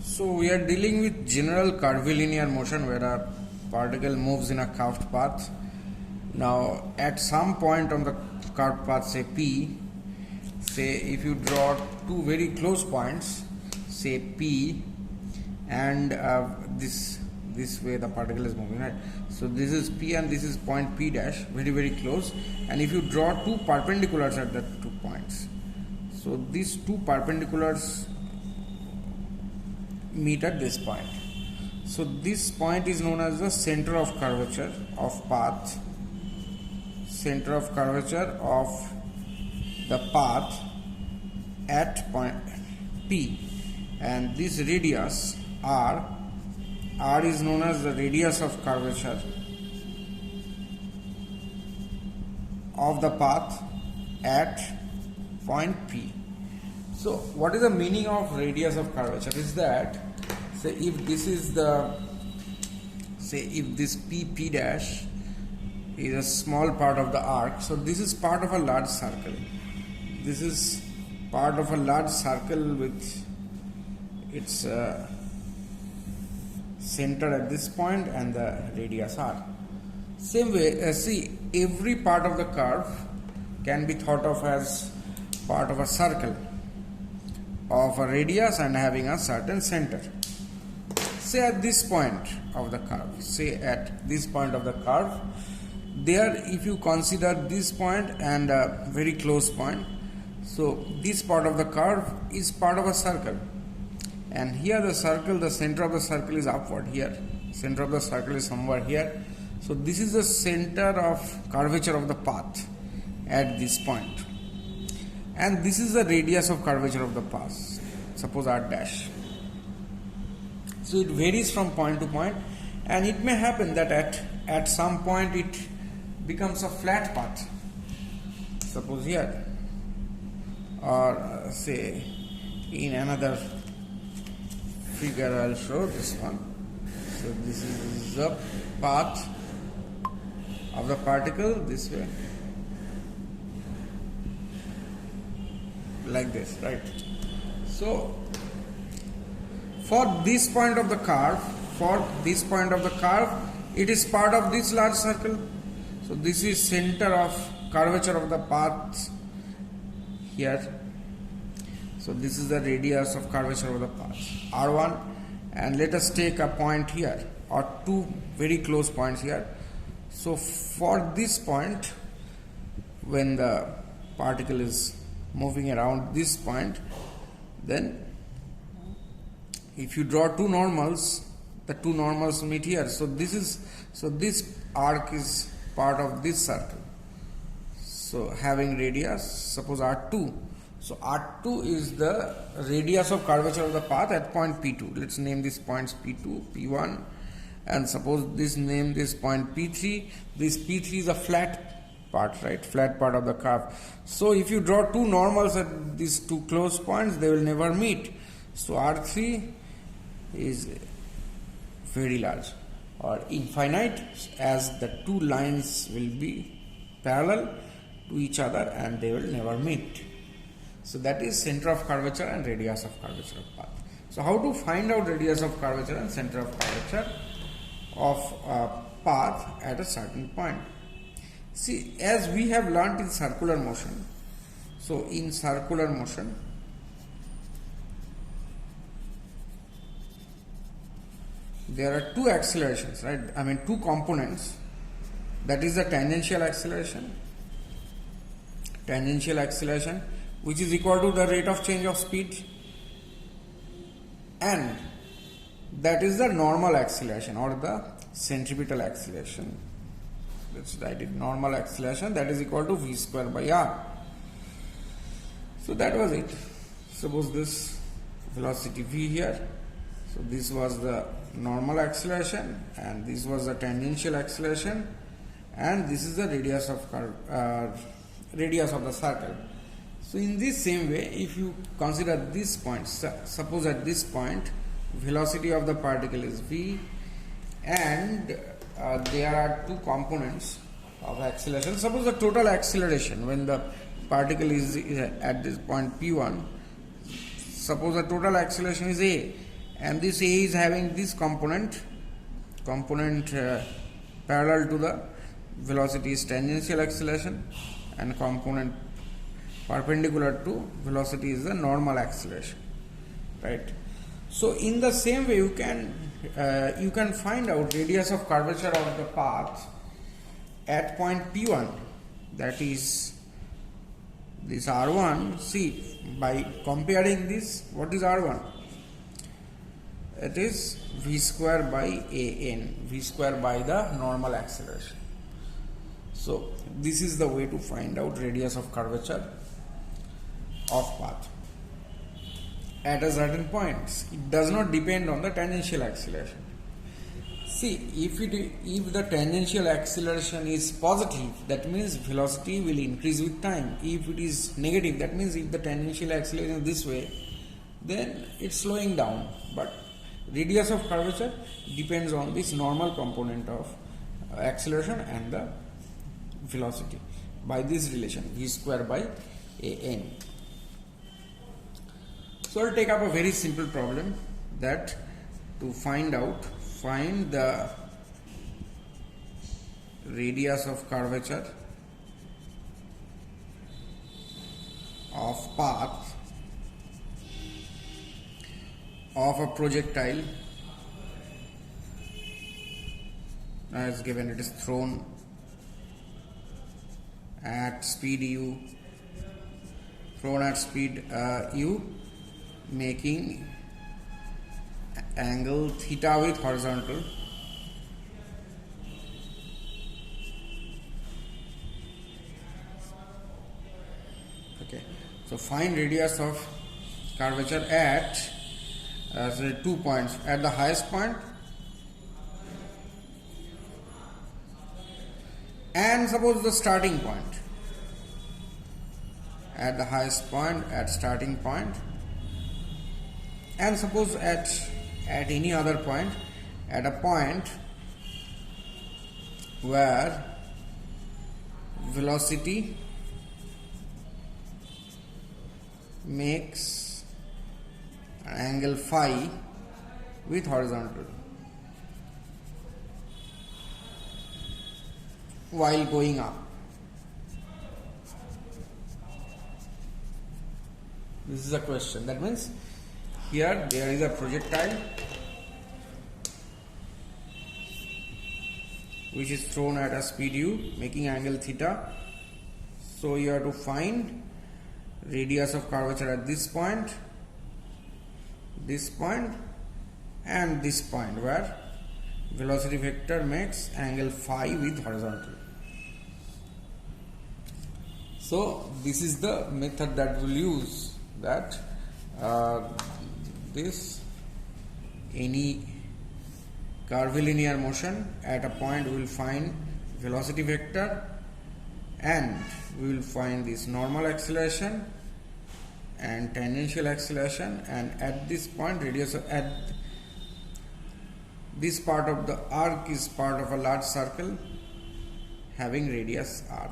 So we are dealing with general curvilinear motion where a particle moves in a curved path. Now at some point on the curved path, say P, say if you draw two very close points, say P and this way the particle is moving, right? So this is P and this is point P dash, very close, and if you draw two perpendiculars at the 2 points, so these two perpendiculars meet at this point. So this point is known as the center of curvature of path, center of curvature of the path at point P, and this radius R is known as the radius of curvature of the path at point P. So what is the meaning of radius of curvature? Is that, say if this is the, say if this P dash is a small part of the arc, so this is part of a large circle. This is part of a large circle with its center at this point and the radius R. Same way, see, every part of the curve can be thought of as part of a circle of a radius and having a certain center. Say at this point of the curve, say at this point of the curve, there if you consider this point and a very close point, so this part of the curve is part of a circle, and here the circle, the center of the circle is upward here, center of the circle is somewhere here. So this is the center of curvature of the path at this point, and this is the radius of curvature of the path, suppose R dash. So it varies from point to point, and it may happen that at some point it becomes a flat path, suppose here, or say in another figure I'll show this one. So this is the path of the particle this way, like this, right? So for this point of the curve, it is part of this large circle. So this is center of curvature of the path here. So this is the radius of curvature of the path R1, and let us take a point here or two very close points here. So for this point, when the particle is moving around this point, then if you draw two normals, the two normals meet here. So this arc is part of this circle, so having radius, suppose R2. So R2 is the radius of curvature of the path at point P2. Let's name these points P2, P1, and suppose name this point P3. This P3 is a flat part, right? Flat part of the curve. So if you draw two normals at these two close points, they will never meet. So R3 is very large or infinite, as the two lines will be parallel to each other and they will never meet. So that is center of curvature and radius of curvature of path. So how to find out radius of curvature and center of curvature of a path at a certain point? See, as we have learnt in circular motion, so in circular motion, there are two accelerations, right? I mean two components. That is the tangential acceleration, which is equal to the rate of change of speed, and that is the normal acceleration or the centripetal acceleration. Let's write it, normal acceleration, that is equal to v square by r. So that was it. Suppose this velocity v here, so this was the normal acceleration and this was the tangential acceleration, and this is the radius of the circle. So in this same way, if you consider this point, suppose at this point velocity of the particle is v, and there are two components of acceleration. Suppose the total acceleration when the particle is at this point P1, suppose the total acceleration is a, and this A is having this component parallel to the velocity is tangential acceleration, and component perpendicular to velocity is the normal acceleration, right? So in the same way you can find out radius of curvature of the path at point P1, that is this R1. See, by comparing this, what is R1? It is v square by an, v square by the normal acceleration. So this is the way to find out radius of curvature of path at a certain point. It does not depend on the tangential acceleration. See, if the tangential acceleration is positive, that means velocity will increase with time. If it is negative, that means if the tangential acceleration is this way, then it's slowing down. But radius of curvature depends on this normal component of acceleration and the velocity by this relation v square by an. So I'll take up a very simple problem that to find the radius of curvature of path of a projectile as given. It is thrown at speed u, making angle theta with horizontal. Okay, so find radius of curvature at 2 points. At the highest point and suppose the starting point. At the highest point, at starting point, and suppose at any other point, at a point where velocity makes an angle phi with horizontal while going up. This is a question. That means here there is a projectile which is thrown at a speed u, making angle theta. So you have to find radius of curvature at this point, and this point where velocity vector makes angle phi with horizontal. So this is the method that we'll use, that any curvilinear motion at a point we will find velocity vector, and we will find this normal acceleration and tangential acceleration, and at this point radius at this part of the arc is part of a large circle having radius r.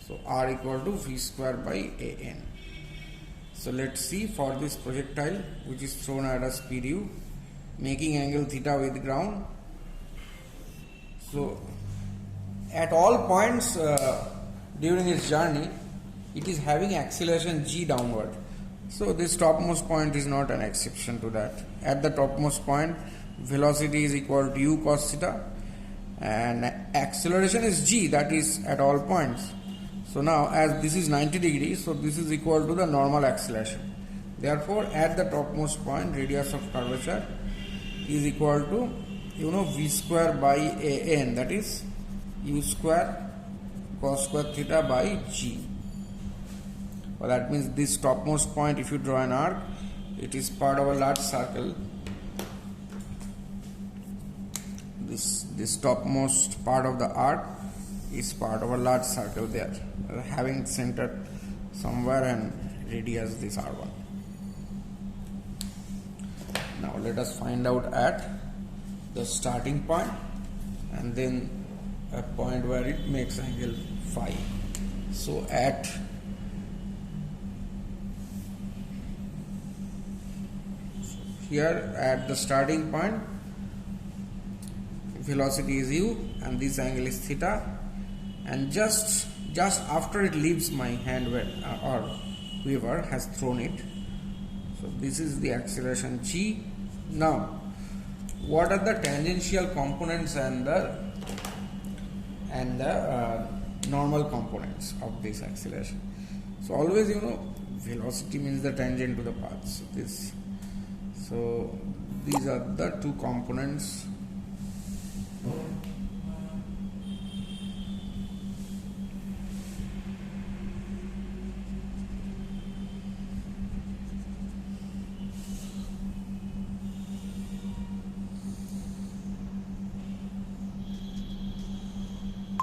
So r equal to v square by an. So let's see, for this projectile which is thrown at a speed u, making angle theta with ground. So at all points during its journey, it is having acceleration g downward. So this topmost point is not an exception to that. At the topmost point, velocity is equal to u cos theta, and acceleration is g, that is at all points. So now as this is 90 degrees, so this is equal to the normal acceleration. Therefore at the topmost point, radius of curvature is equal to v square by an, that is u square cos square theta by g. Well, that means this topmost point, if you draw an arc, it is part of a large circle. This topmost part of the arc is part of a large circle there, having center somewhere and radius this r1. Now let us find out at the starting point and then a point where it makes angle phi. So at here at the starting point velocity is u and this angle is theta, and just after it leaves my hand or whoever has thrown it, so this is the acceleration g. Now what are the tangential components and the normal components of this acceleration? So always, you know, velocity means the tangent to the path. So these are the two components.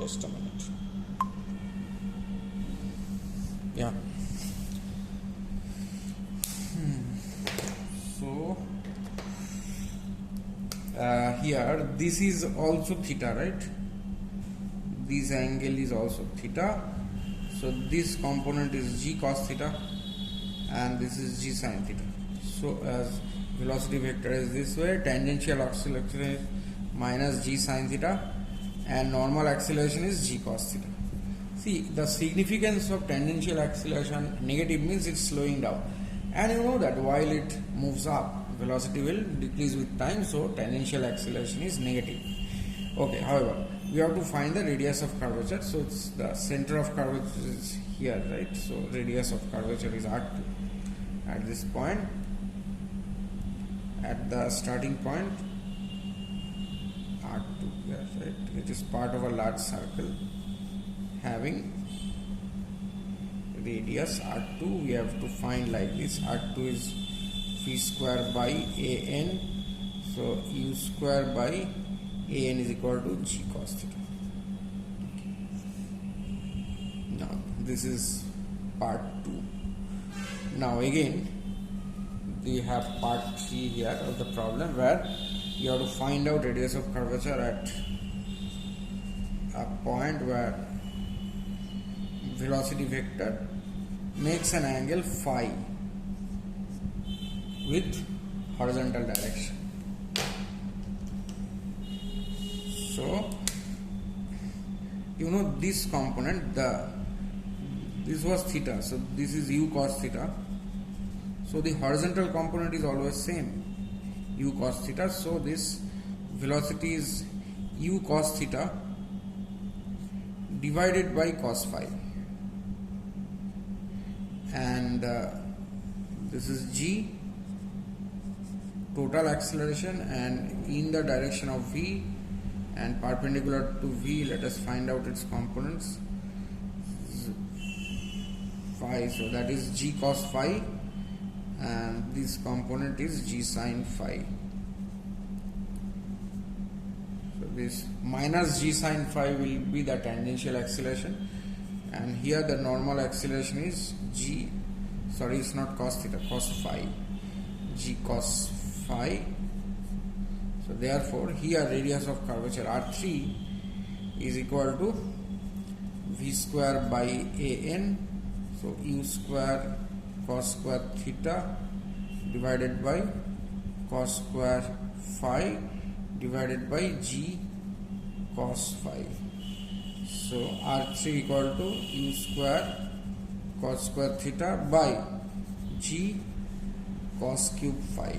Just a minute. Yeah. So here this is also theta, right? This angle is also theta. So this component is g cos theta and this is g sin theta. So as velocity vector is this way, tangential acceleration is minus g sin theta and normal acceleration is g cos theta. See, the significance of tangential acceleration, negative means it's slowing down, and you know that while it moves up, velocity will decrease with time, so tangential acceleration is negative. Okay, however, we have to find the radius of curvature, so it's the center of curvature is here, right? So radius of curvature is r2 at this point, at the starting point, r2, yes, right? It is part of a large circle having radius r2. We have to find like this: r2 is v square by an, so u square by an is equal to g cos theta. Now this is part 2. Now again we have part 3 here of the problem, where you have to find out radius of curvature at a point where velocity vector makes an angle phi with horizontal direction. So you know this component, this was theta, so this is u cos theta. So the horizontal component is always same, u cos theta. So this velocity is u cos theta divided by cos phi, and this is g, total acceleration, and in the direction of v and perpendicular to v, let us find out its components. Phi, so that is g cos phi, and this component is g sin phi. So this minus g sin phi will be the tangential acceleration, and here the normal acceleration is it's not cos theta, cos phi, g cos phi. So therefore here radius of curvature r3 is equal to v square by an, so u square cos square theta divided by cos square phi divided by g cos phi. So r3 equal to u square cos square theta by g cos cube phi.